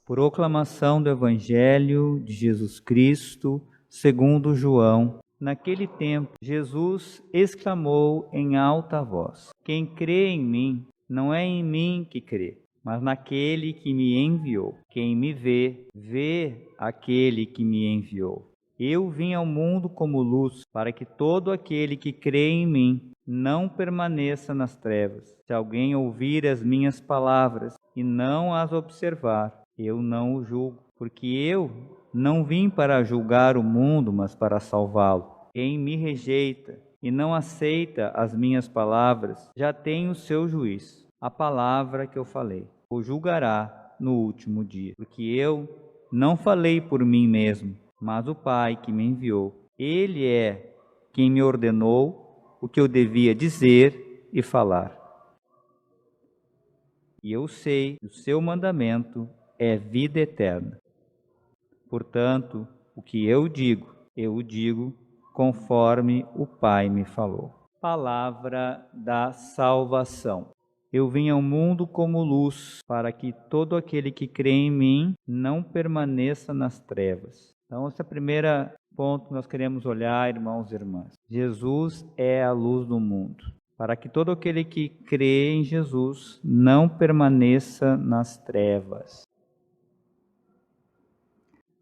Proclamação do Evangelho de Jesus Cristo, segundo João. Naquele tempo, Jesus exclamou em alta voz: Quem crê em mim, não é em mim que crê, mas naquele que me enviou. Quem me vê, vê aquele que me enviou. Eu vim ao mundo como luz, para que todo aquele que crê em mim não permaneça nas trevas. Se alguém ouvir as minhas palavras e não as observar, eu não o julgo, porque eu não vim para julgar o mundo, mas para salvá-lo. Quem me rejeita e não aceita as minhas palavras, já tem o seu juiz. A palavra que eu falei o julgará no último dia, porque eu não falei por mim mesmo, mas o Pai que me enviou. Ele é quem me ordenou o que eu devia dizer e falar. E eu sei que o seu mandamento é vida eterna. Portanto, o que eu o digo conforme o Pai me falou. Palavra da salvação. Eu vim ao mundo como luz, para que todo aquele que crê em mim não permaneça nas trevas. Então, esse é o primeiro ponto que nós queremos olhar, irmãos e irmãs. Jesus é a luz do mundo, para que todo aquele que crê em Jesus não permaneça nas trevas.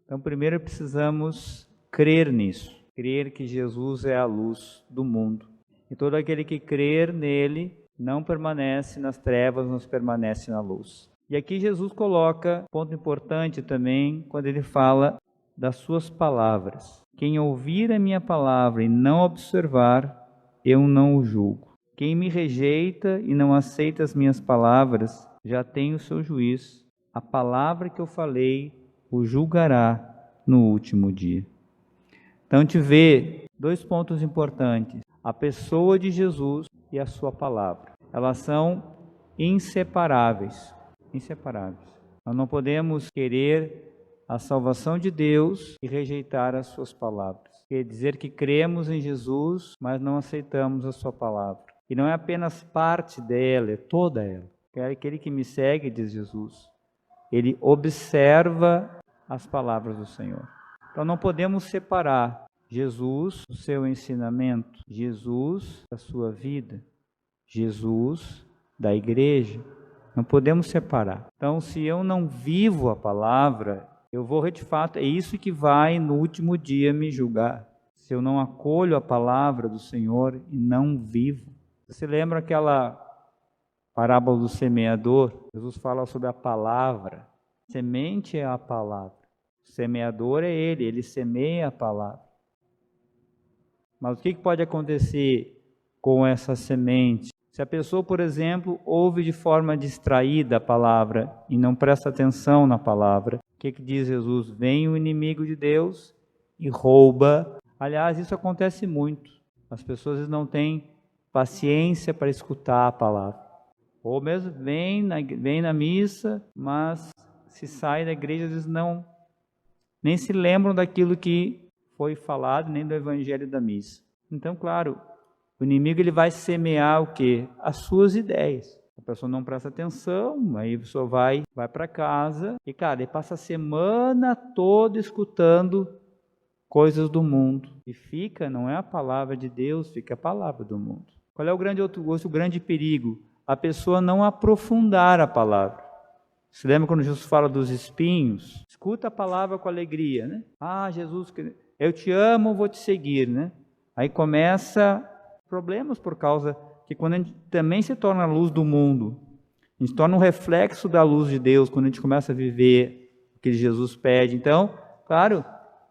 Então, primeiro precisamos crer nisso, crer que Jesus é a luz do mundo. E todo aquele que crer nele não permanece nas trevas, mas permanece na luz. E aqui Jesus coloca um ponto importante também, quando ele fala das suas palavras. Quem ouvir a minha palavra e não observar, eu não o julgo. Quem me rejeita e não aceita as minhas palavras, já tem o seu juízo. A palavra que eu falei o julgará no último dia. Então a gente vê dois pontos importantes: a pessoa de Jesus e a sua palavra. Elas são inseparáveis. Nós não podemos querer a salvação de Deus e rejeitar as suas palavras. Quer dizer que cremos em Jesus, mas não aceitamos a sua palavra. E não é apenas parte dela, é toda ela. Aquele que me segue, diz Jesus, ele observa as palavras do Senhor. Então não podemos separar Jesus, o seu ensinamento, Jesus, a sua vida, Jesus, da igreja. Não podemos separar. Então, se eu não vivo a palavra, eu vou de fato, é isso que vai no último dia me julgar. Se eu não acolho a palavra do Senhor e não vivo. Você lembra aquela parábola do semeador? Jesus fala sobre a palavra. Semente é a palavra. O semeador é ele semeia a palavra. Mas o que pode acontecer com essa semente? Se a pessoa, por exemplo, ouve de forma distraída a palavra e não presta atenção na palavra, o que diz Jesus? Vem o inimigo de Deus e rouba. Aliás, isso acontece muito. As pessoas não têm paciência para escutar a palavra. Ou mesmo vem na missa, mas se sai da igreja, às vezes nem se lembram daquilo que foi falado, nem do evangelho da missa. Então, claro, o inimigo ele vai semear o quê? As suas ideias. A pessoa não presta atenção, aí a pessoa vai para casa e, cara, ele passa a semana toda escutando coisas do mundo. E fica, não é a palavra de Deus, fica a palavra do mundo. Qual é o grande perigo? A pessoa não aprofundar a palavra. Você lembra quando Jesus fala dos espinhos? Escuta a palavra com alegria, né? Ah, Jesus, eu te amo, vou te seguir, né? Aí começa problemas por causa que quando a gente também se torna a luz do mundo, a gente torna um reflexo da luz de Deus quando a gente começa a viver o que Jesus pede. Então, claro,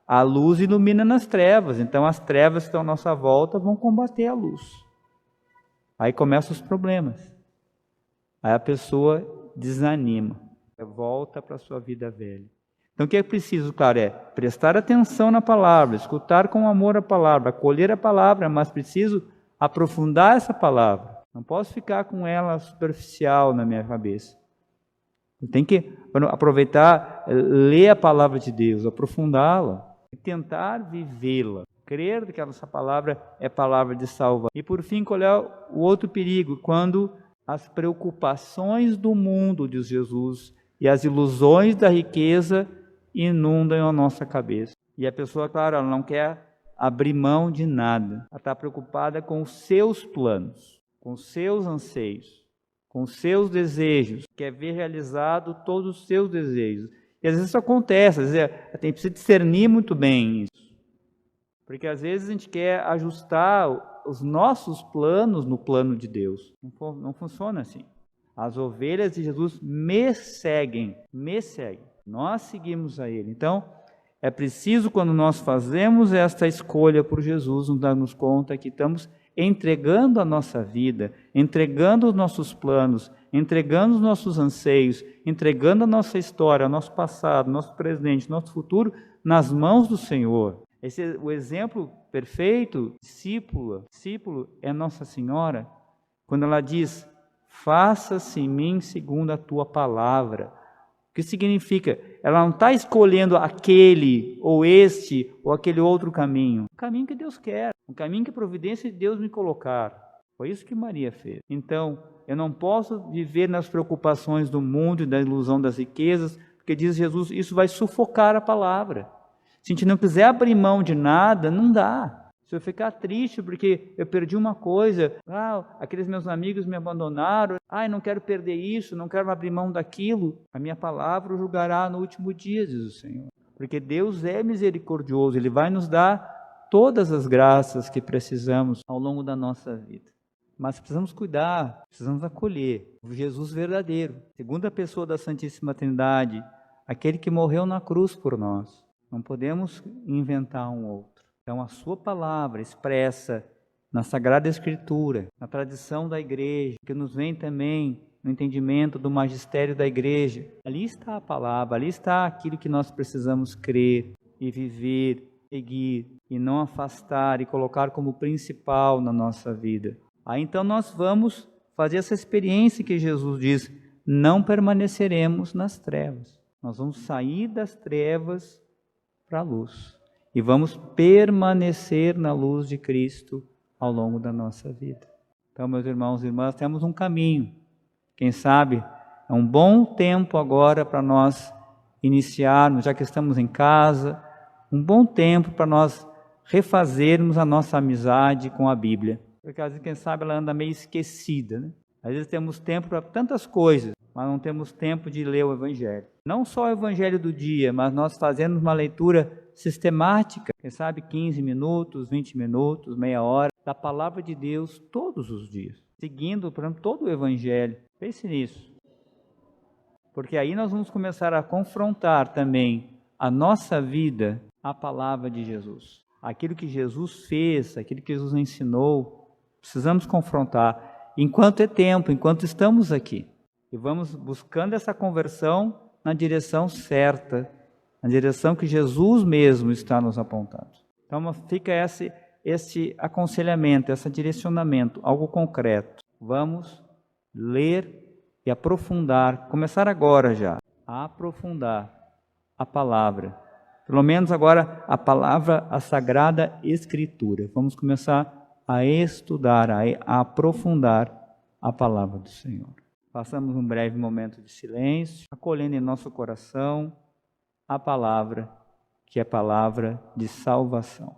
a luz ilumina nas trevas, então as trevas que estão à nossa volta vão combater a luz. Aí começam os problemas. Aí a pessoa desanima, volta para a sua vida velha. Então o que é preciso, claro, é prestar atenção na palavra, escutar com amor a palavra, acolher a palavra, mas preciso aprofundar essa palavra. Não posso ficar com ela superficial na minha cabeça. Eu tenho que aproveitar, ler a palavra de Deus, aprofundá-la e tentar vivê-la. Crer que essa palavra é palavra de salvação. E por fim, qual é o outro perigo? Quando as preocupações do mundo, diz Jesus, e as ilusões da riqueza inundam a nossa cabeça. E a pessoa, claro, ela não quer abrir mão de nada. Ela está preocupada com os seus planos, com os seus anseios, com os seus desejos, quer ver realizado todos os seus desejos. E às vezes isso acontece, às vezes a gente precisa discernir muito bem isso. Porque às vezes a gente quer ajustar os nossos planos no plano de Deus. Não funciona assim. As ovelhas de Jesus me seguem. Nós seguimos a Ele. Então, é preciso, quando nós fazemos esta escolha por Jesus, nos darmos conta que estamos entregando a nossa vida, entregando os nossos planos, entregando os nossos anseios, entregando a nossa história, o nosso passado, nosso presente, nosso futuro nas mãos do Senhor. Esse é o exemplo perfeito. Discípulo é Nossa Senhora, quando ela diz: faça-se em mim segundo a tua palavra. O que significa? Ela não está escolhendo aquele, ou este, ou aquele outro caminho. O caminho que Deus quer, o caminho que a providência de Deus me colocar. Foi isso que Maria fez. Então, eu não posso viver nas preocupações do mundo e da ilusão das riquezas, porque diz Jesus, isso vai sufocar a palavra. Se a gente não quiser abrir mão de nada, não dá. Se eu ficar triste porque eu perdi uma coisa, aqueles meus amigos me abandonaram, não quero perder isso, não quero abrir mão daquilo, a minha palavra o julgará no último dia, diz o Senhor. Porque Deus é misericordioso, Ele vai nos dar todas as graças que precisamos ao longo da nossa vida. Mas precisamos cuidar, precisamos acolher o Jesus verdadeiro, segunda pessoa da Santíssima Trindade, aquele que morreu na cruz por nós. Não podemos inventar um outro. Então, a sua palavra expressa na Sagrada Escritura, na tradição da igreja, que nos vem também no entendimento do magistério da igreja. Ali está a palavra, ali está aquilo que nós precisamos crer e viver, seguir, e não afastar e colocar como principal na nossa vida. Aí então nós vamos fazer essa experiência que Jesus diz, não permaneceremos nas trevas. Nós vamos sair das trevas para a luz. E vamos permanecer na luz de Cristo ao longo da nossa vida. Então, meus irmãos e irmãs, temos um caminho. Quem sabe é um bom tempo agora para nós iniciarmos, já que estamos em casa, um bom tempo para nós refazermos a nossa amizade com a Bíblia. Porque às vezes, quem sabe, ela anda meio esquecida, né? Às vezes temos tempo para tantas coisas, mas não temos tempo de ler o Evangelho. Não só o Evangelho do dia, mas nós fazemos uma leitura sistemática, quem sabe 15 minutos, 20 minutos, meia hora, da Palavra de Deus todos os dias, seguindo, por exemplo, todo o Evangelho. Pense nisso. Porque aí nós vamos começar a confrontar também a nossa vida à Palavra de Jesus. Aquilo que Jesus fez, aquilo que Jesus ensinou, precisamos confrontar. Enquanto é tempo, enquanto estamos aqui. E vamos buscando essa conversão na direção certa, na direção que Jesus mesmo está nos apontando. Então fica esse aconselhamento, esse direcionamento, algo concreto. Vamos ler e aprofundar, começar agora já, a aprofundar a palavra. Pelo menos agora a palavra, a Sagrada Escritura. Vamos começar a estudar, a aprofundar a palavra do Senhor. Passamos um breve momento de silêncio, acolhendo em nosso coração a palavra, que é a palavra de salvação.